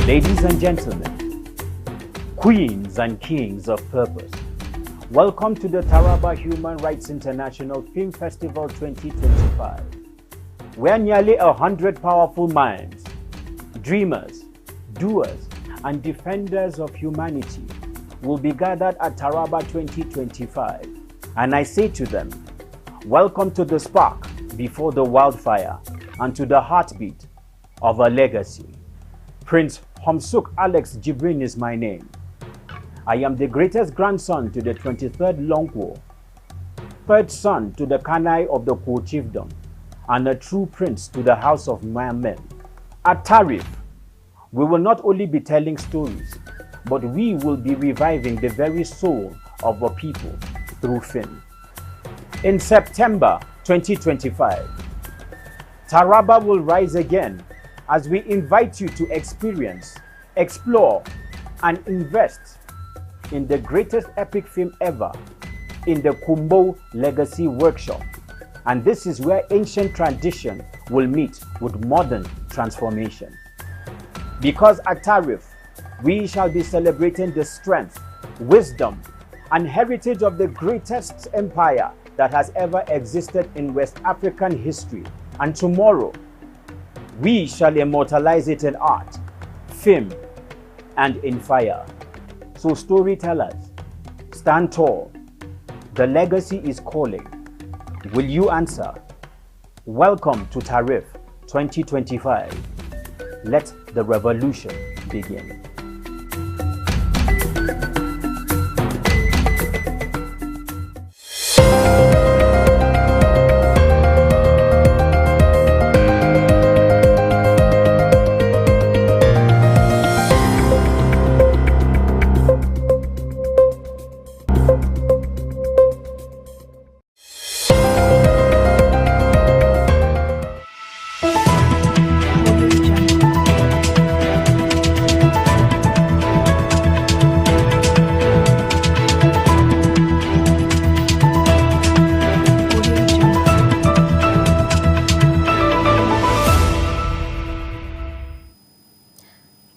Ladies and gentlemen, queens and kings of purpose, welcome to the Taraba Human Rights International Film Festival 2025, where nearly 100 powerful minds, dreamers, doers, and defenders of humanity will be gathered at Taraba 2025. And I say to them, welcome to the spark before the wildfire and to the heartbeat of a legacy. Prince Homsuk Alex Jibrin is my name. I am the greatest grandson to the 23rd Longwo, third son to the Kanai of the Ko chiefdom, and a true prince to the house of Mayamen. At Tarif, we will not only be telling stories, but we will be reviving the very soul of our people through film. In September 2025, Taraba will rise again as we invite you to experience, explore, and invest in the greatest epic film ever in the Kumbo Legacy Workshop. And this is where ancient tradition will meet with modern transformation. Because at Tarif, we shall be celebrating the strength, wisdom, and heritage of the greatest empire that has ever existed in West African history. And tomorrow, we shall immortalize it in art, film, and in fire. So storytellers, stand tall. The legacy is calling. Will you answer? Welcome to Tarif 2025. Let the revolution begin.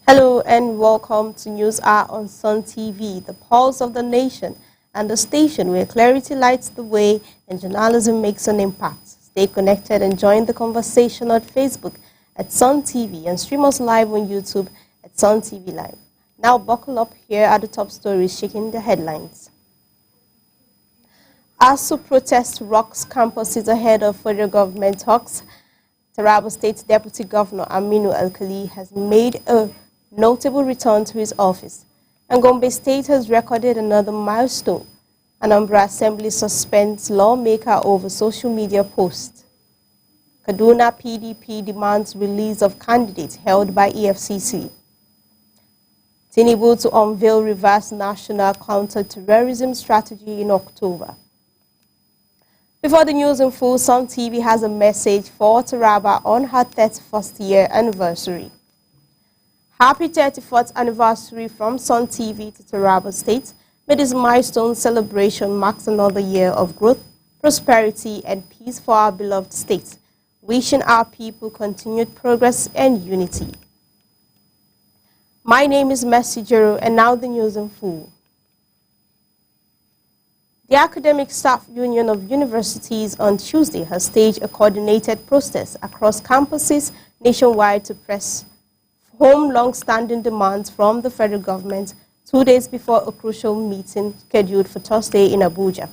Hello and welcome to News Hour on Sun TV, the pulse of the nation and the station where clarity lights the way and journalism makes an impact. Stay connected and join the conversation on Facebook at Sun TV and stream us live on YouTube at Sun TV Live. Now buckle up, here are the top stories shaking the headlines. ASU protest rocks campuses ahead of federal government talks. Taraba State Deputy Governor Aminu Alkali has made a notable return to his office, and Gombe State has recorded another milestone. Anambra Assembly suspends lawmaker over social media post. Kaduna PDP demands release of candidates held by EFCC. Tinubu to unveil reverse national counter-terrorism strategy in October. Before the news in full, Sun TV has a message for Taraba on her 31st year anniversary. Happy 34th anniversary from Sun TV to Taraba State. May this milestone celebration marks another year of growth, prosperity, and peace for our beloved state. Wishing our people continued progress and unity. My name is Mercy Jero, and now the news in full. The Academic Staff Union of Universities on Tuesday has staged a coordinated protest across campuses nationwide to press home long-standing demands from the federal government 2 days before a crucial meeting scheduled for Thursday in Abuja.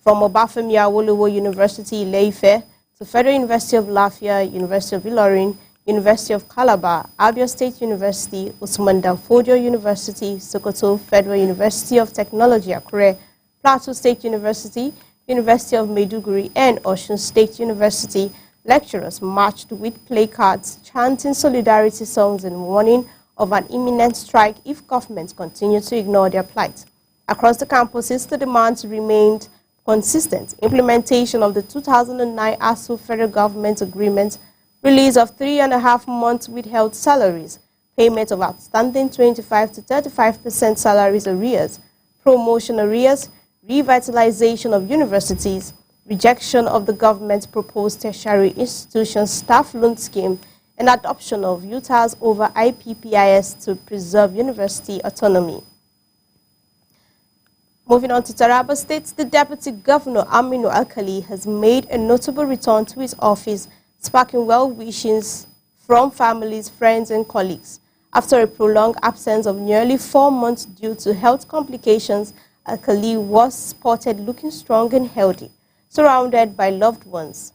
From Obafemi Awolowo University, Ile-Ife, to Federal University of Lafia, University of Ilorin, University of Calabar, Abia State University, Usman Danfodio University, Sokoto Federal University of Technology, Akure, Plateau State University, University of Maiduguri, and Osun State University, lecturers marched with placards chanting solidarity songs and warning of an imminent strike if governments continue to ignore their plight. Across the campuses, the demands remained consistent: implementation of the 2009 ASU federal government agreement, release of 3.5 months withheld salaries, payment of outstanding 25 to 35% salaries arrears, promotion arrears, revitalization of universities, rejection of the government's proposed tertiary institution staff loan scheme, and adoption of UTAS over IPPIS to preserve university autonomy. Moving on to Taraba State, the Deputy Governor Aminu Alkali has made a notable return to his office, sparking well-wishings from families, friends and colleagues. After a prolonged absence of nearly 4 months due to health complications, Alkali was spotted looking strong and healthy, surrounded by loved ones.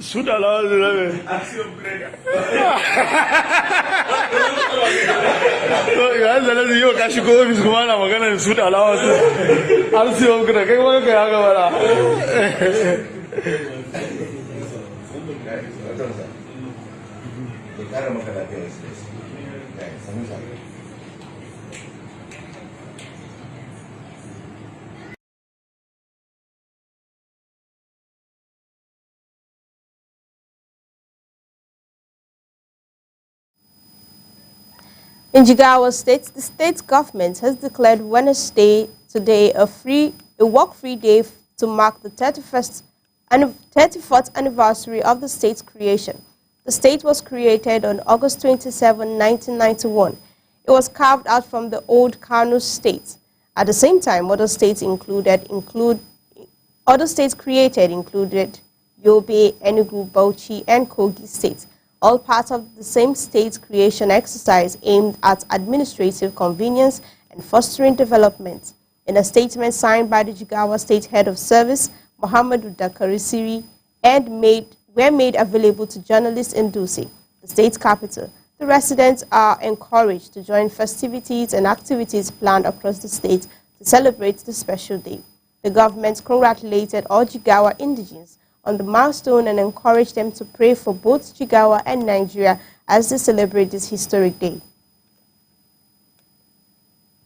Shoot allowance. Axiom break. Yo kashi ko office kuma na magana shoot allowance. Axiom break. Kai wani kai haka wala. In Jigawa State, the state government has declared Wednesday today a work-free day to mark the 34th anniversary of the state's creation. The state was created on August 27, 1991. It was carved out from the old Kano state. At the same time, other states created included Yobe, Enugu, Bauchi, and Kogi states, all part of the same state's creation exercise aimed at administrative convenience and fostering development. In a statement signed by the Jigawa State Head of Service, Muhammadu Dakarisiri, and were made available to journalists in Dutse, the state's capital, the residents are encouraged to join festivities and activities planned across the state to celebrate the special day. The government congratulated all Jigawa indigenes on the milestone and encouraged them to pray for both Jigawa and Nigeria as they celebrate this historic day.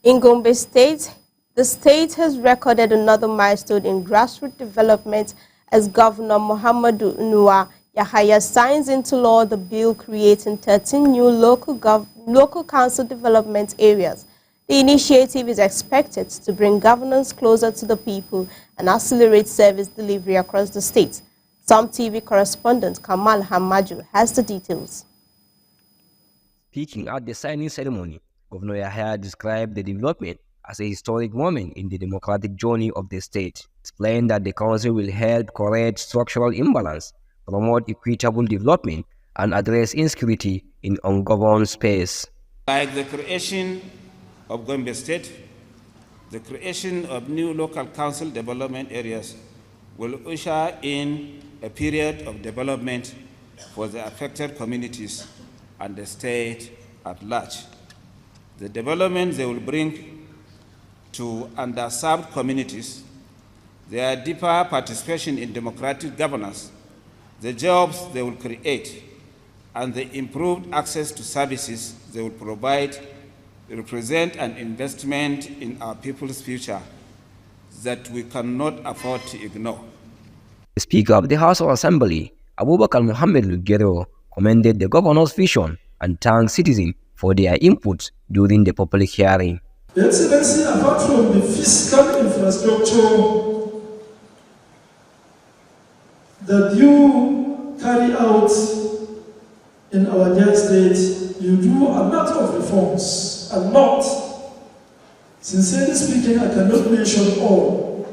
In Gombe State, the state has recorded another milestone in grassroots development as Governor Muhammadu Nuwa Yahaya signs into law the bill creating 13 new local council development areas. The initiative is expected to bring governance closer to the people and accelerate service delivery across the state. Some TV correspondent Kamal Hamaju has the details. Speaking at the signing ceremony, Governor Yahaya described the development as a historic moment in the democratic journey of the state, explained that the council will help correct structural imbalance, promote equitable development, and address insecurity in ungoverned space. Like the creation of Gombe State, the creation of new local council development areas will usher in a period of development for the affected communities and the state at large. The development they will bring to underserved communities, their deeper participation in democratic governance, the jobs they will create, and the improved access to services they will provide represent an investment in our people's future that we cannot afford to ignore. The Speaker of the House of Assembly, Abubakar Muhammad Lugero, commended the governor's vision and thanked citizens for their input during the public hearing. Your Excellency, apart from the fiscal infrastructure that you carry out in our dear state, you do a lot of reforms, a lot. Sincerely speaking, I cannot mention all,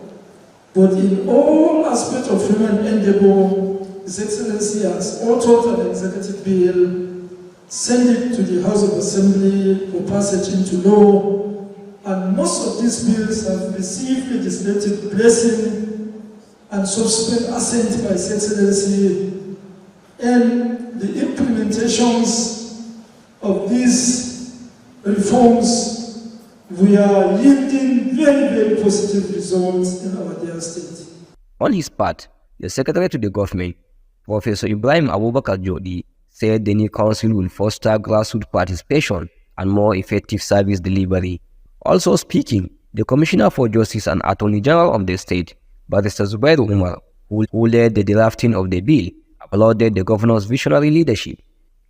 but in all aspects of human endeavor, His Excellency has authored an executive bill, sent it to the House of Assembly for passage into law, and most of these bills have received legislative blessing and subsequent assent by His Excellency, and the implementations of these reforms, we are yielding very, very positive results in our dear state. On his part, the Secretary to the Government, Professor Ibrahim Abubakar Jodi, said the new council will foster grassroots participation and more effective service delivery. Also speaking, the Commissioner for Justice and Attorney General of the state, Barrister Zubairu Umar, who led the drafting of the bill, applauded the governor's visionary leadership.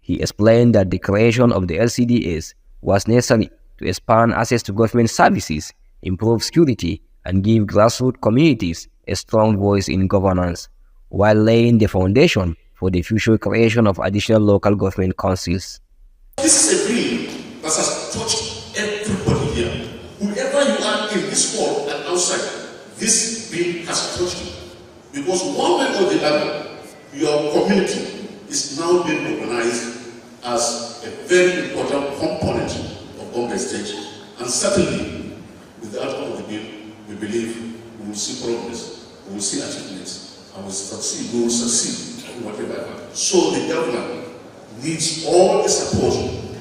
He explained that the creation of the LCDs was necessary to expand access to government services, improve security, and give grassroots communities a strong voice in governance, while laying the foundation for the future creation of additional local government councils. This is a bill that has touched everybody here. Whoever you are in this hall and outside, this bill has touched you. Because one way or the other, your community is now being recognized as a very important component of Gombe State. And certainly, with the outcome of the bill, we believe we will see progress, we will see achievements, and we will succeed in whatever happens. So the government needs all the support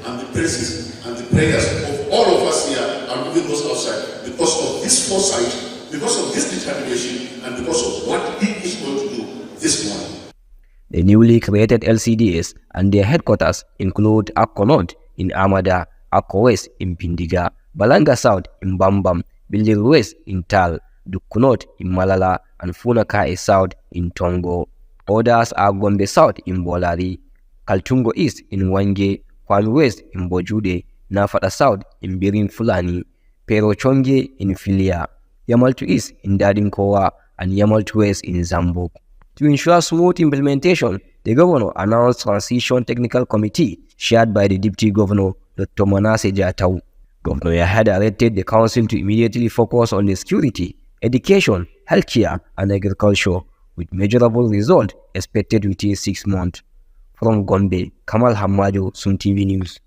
and the praises and the prayers of all of us here and even those outside because of this foresight, because of this determination, and because of what he is going to do this morning. The newly created LCDs and their headquarters include Akko North in Amada, Akko West in Pindiga, Balanga South in Bambam, Bildir West in Tal, Dukku North in Malala, and Funakae South in Tongo. Others are Gombe South in Bolari, Kaltungo East in Wange, Kwame West in Bojude, Nafata South in Birin Fulani, Pero Chonge in Filia, Yamaltu East in Dadinkowa, and Yamaltu West in Zambuk. To ensure smooth implementation, the governor announced Transition Technical Committee chaired by the Deputy Governor, Dr. Manasseh Jatau. Governor Yahya directed the council to immediately focus on the security, education, healthcare, and agriculture, with measurable results expected within 6 months. From Gombe, Kamal Hamado, Sun TV News.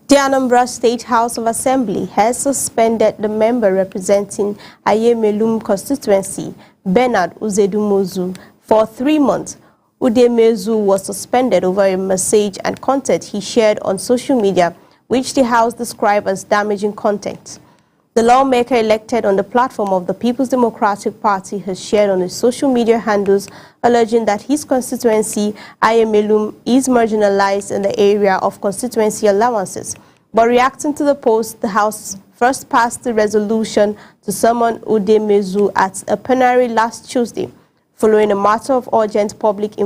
The Anambra State House of Assembly has suspended the member representing Ayemelum constituency, Bernard Uzedumozu, for 3 months. Udemezu was suspended over a message and content he shared on social media, which the House described as damaging content. The lawmaker elected on the platform of the People's Democratic Party has shared on his social media handles, alleging that his constituency, Ayemelum, is marginalized in the area of constituency allowances. But reacting to the post, the House first passed the resolution to summon Udemezu at a plenary last Tuesday, following a matter of urgent public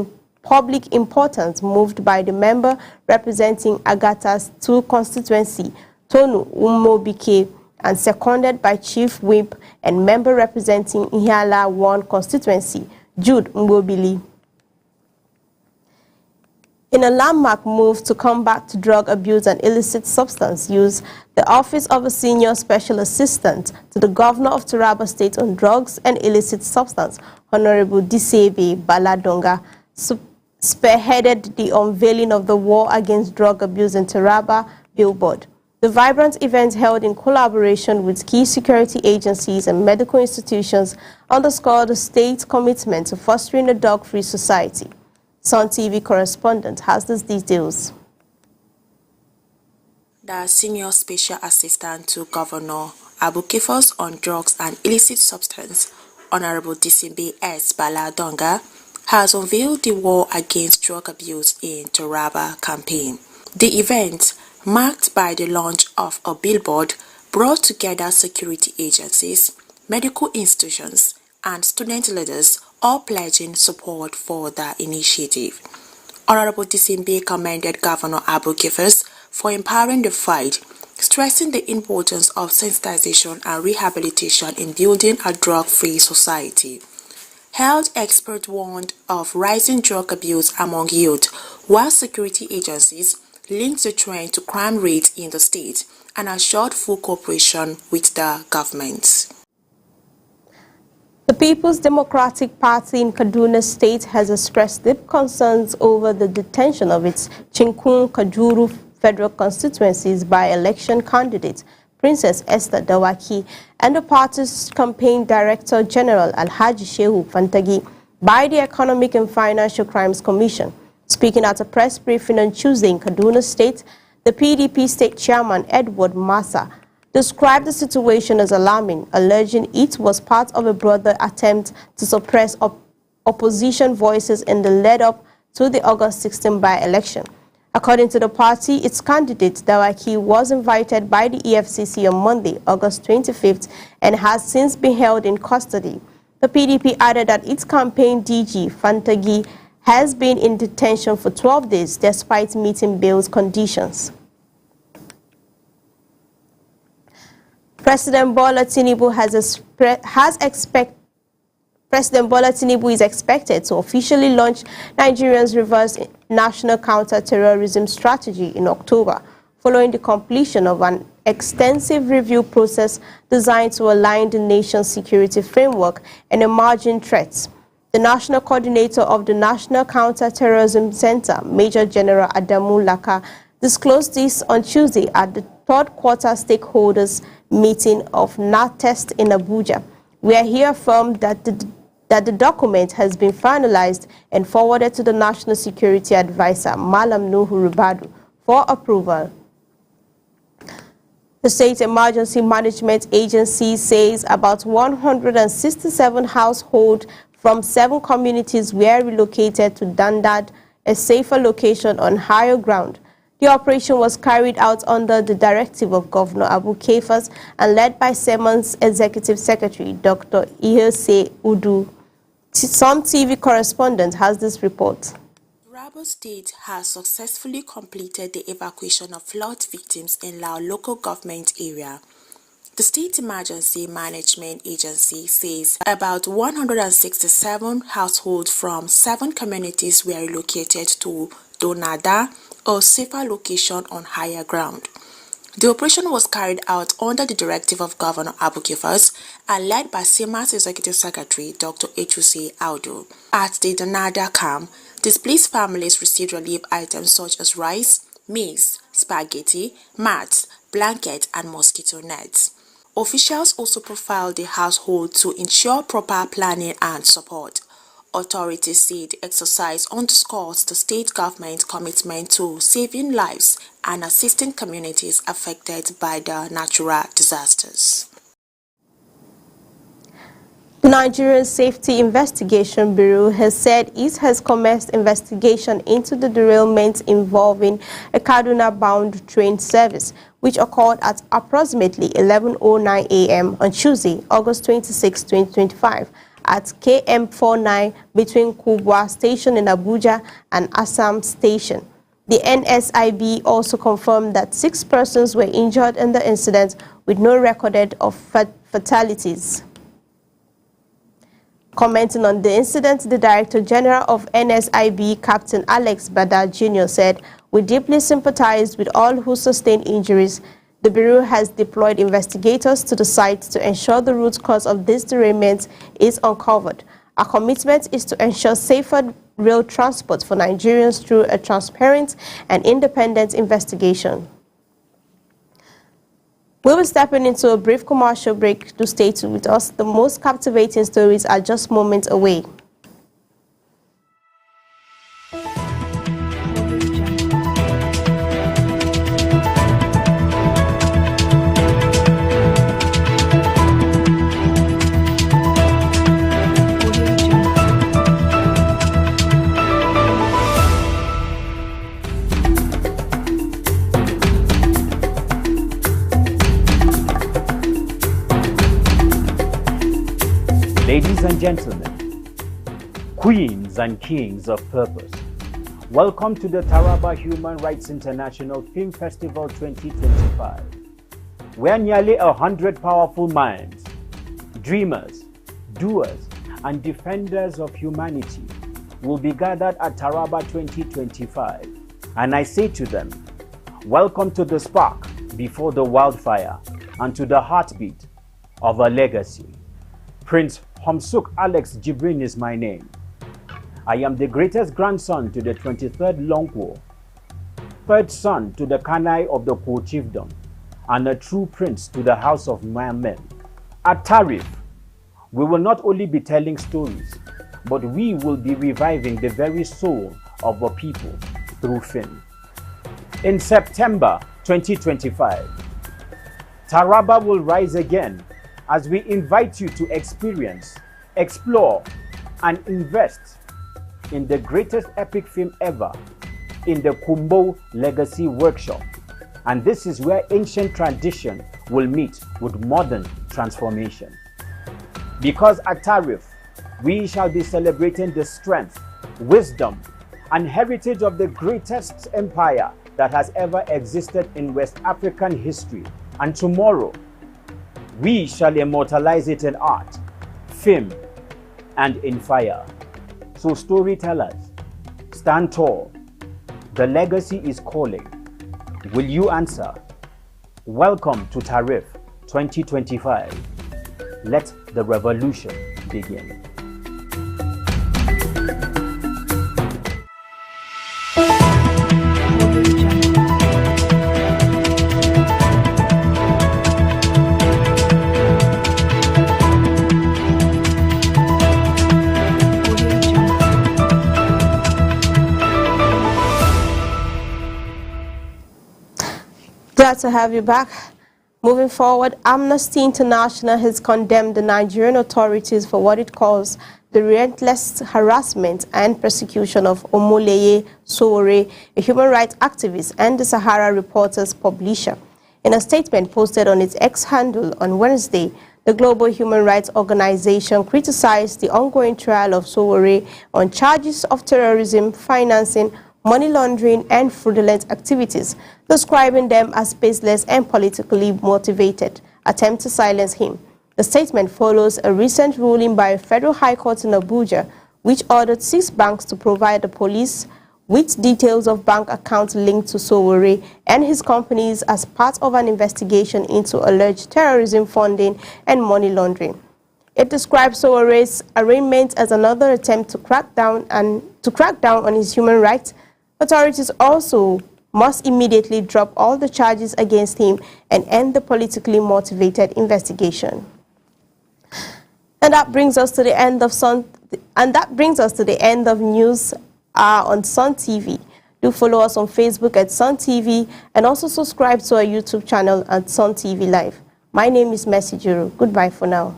importance moved by the member representing Agata's 2 constituency, Tonu Umobike, and seconded by Chief Whip and member representing Ihiala 1 constituency, Jude Ngobili. In a landmark move to combat drug abuse and illicit substance use, the Office of a Senior Special Assistant to the Governor of Taraba State on Drugs and Illicit Substance, Honorable Disebe Baladonga, spearheaded the unveiling of the War Against Drug Abuse in Taraba billboard. The vibrant event, held in collaboration with key security agencies and medical institutions, underscored the state's commitment to fostering a drug-free society. Sun TV correspondent has these details. The Senior Special Assistant to Governor Abukefos on Drugs and Illicit Substance, Honorable Disebe S. Baladonga, has unveiled the War Against Drug Abuse in Taraba campaign. The event, marked by the launch of a billboard, brought together security agencies, medical institutions, and student leaders, all pledging support for the initiative. Honorable Disebe commended Governor Abukefos for empowering the fight, stressing the importance of sensitization and rehabilitation in building a drug-free society. Health experts warned of rising drug abuse among youth, while security agencies linked the trend to crime rates in the state and assured full cooperation with the government. The People's Democratic Party in Kaduna State has expressed deep concerns over the detention of its Chinkun Kajuru federal constituencies by election candidate Princess Esther Dawaki and the party's campaign director general Alhaji Shehu Fantagi by the Economic and Financial Crimes Commission. Speaking at a press briefing on Tuesday in Kaduna State, the PDP state chairman Edward Massa described the situation as alarming, alleging it was part of a broader attempt to suppress opposition voices in the lead-up to the August 16 by-election. According to the party, its candidate Dawaki was invited by the EFCC on Monday, August 25th, and has since been held in custody. The PDP added that its campaign DG, Fantagi, has been in detention for 12 days despite meeting bail's conditions. President Bola Tinubu is expected to officially launch Nigeria's reverse national counter-terrorism strategy in October, following the completion of an extensive review process designed to align the nation's security framework and emerging threats. The national coordinator of the National Counter-Terrorism Center, Major General Adamu Laka, disclosed this on Tuesday at the third quarter stakeholders meeting of NATEST in Abuja, where he affirmed that the document has been finalized and forwarded to the National Security Advisor, Malam Nuhu Ribadu, for approval. The State Emergency Management Agency says about 167 households from 7 communities were relocated to Dandad, a safer location on higher ground. The operation was carried out under the directive of Governor Abu Kefas and led by SEMAN's Executive Secretary, Dr. Ihese Udu. Some TV correspondent has this report. Taraba State has successfully completed the evacuation of flood victims in Lao local government area. The State Emergency Management Agency says about 167 households from 7 communities were relocated to Donada, a safer location on higher ground. The operation was carried out under the directive of Governor Abu Kefas and led by SEMA's Executive Secretary, Dr. Ehuse Audu. At the Donada camp, displaced families received relief items such as rice, maize, spaghetti, mats, blankets, and mosquito nets. Officials also profiled the household to ensure proper planning and support. Authorities say the exercise underscores the state government's commitment to saving lives and assisting communities affected by the natural disasters. The Nigerian Safety Investigation Bureau has said it has commenced investigation into the derailment involving a Kaduna-bound train service, which occurred at approximately 11:09 a.m. on Tuesday, August 26, 2025, at KM49 between Kubwa Station in Abuja and Assam Station. The NSIB also confirmed that 6 persons were injured in the incident with no recorded of fatalities. Commenting on the incident, the Director General of NSIB, Captain Alex Bada Jr. said, "We deeply sympathize with all who sustained injuries. The Bureau has deployed investigators to the site to ensure the root cause of this derailment is uncovered. Our commitment is to ensure safer rail transport for Nigerians through a transparent and independent investigation." We'll be stepping into a brief commercial break. To stay tuned with us. The most captivating stories are just moments away. Ladies and gentlemen, queens and kings of purpose, welcome to the Taraba Human Rights International Film Festival 2025, where nearly 100 powerful minds, dreamers, doers, and defenders of humanity will be gathered at Taraba 2025. And I say to them, welcome to the spark before the wildfire and to the heartbeat of a legacy. Prince Homsuk Alex Jibrin is my name. I am the greatest grandson to the 23rd Longwo, third son to the Kanai of the Ko Chiefdom, and a true prince to the House of Mayamen. At Tarif, we will not only be telling stories, but we will be reviving the very soul of a people through film. In September 2025, Taraba will rise again as we invite you to experience, explore, and invest in the greatest epic film ever in the Kumbo Legacy Workshop. And this is where ancient tradition will meet with modern transformation. Because at Tarif, we shall be celebrating the strength, wisdom, and heritage of the greatest empire that has ever existed in West African history. And tomorrow, we shall immortalize it in art, film, and in fire. So storytellers, stand tall. The legacy is calling. Will you answer? Welcome to Tarif 2025. Let the revolution begin. Glad to have you back. Moving forward, Amnesty International has condemned the Nigerian authorities for what it calls the relentless harassment and persecution of Omoleye Sowore, a human rights activist and the Sahara Reporters publisher. In a statement posted on its X handle on Wednesday, the Global Human Rights Organization criticized the ongoing trial of Sowore on charges of terrorism, financing, money laundering, and fraudulent activities, describing them as baseless and politically motivated attempt to silence him. The statement follows a recent ruling by a federal high court in Abuja, which ordered 6 banks to provide the police with details of bank accounts linked to Sowore and his companies as part of an investigation into alleged terrorism funding and money laundering. It describes Sowore's arraignment as another attempt to crack down on his human rights. Authorities also must immediately drop all the charges against him and end the politically motivated investigation. And that brings us to the end of News on Sun TV. Do follow us on Facebook at Sun TV and also subscribe to our YouTube channel at Sun TV Live. My name is Mercy Juru. Goodbye for now.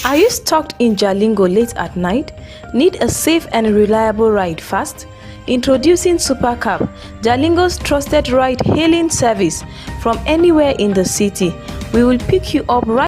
Are you stuck in Jalingo late at night? Need a safe and reliable ride fast? Introducing Supercab, Jalingo's trusted ride-hailing service from anywhere in the city. We will pick you up right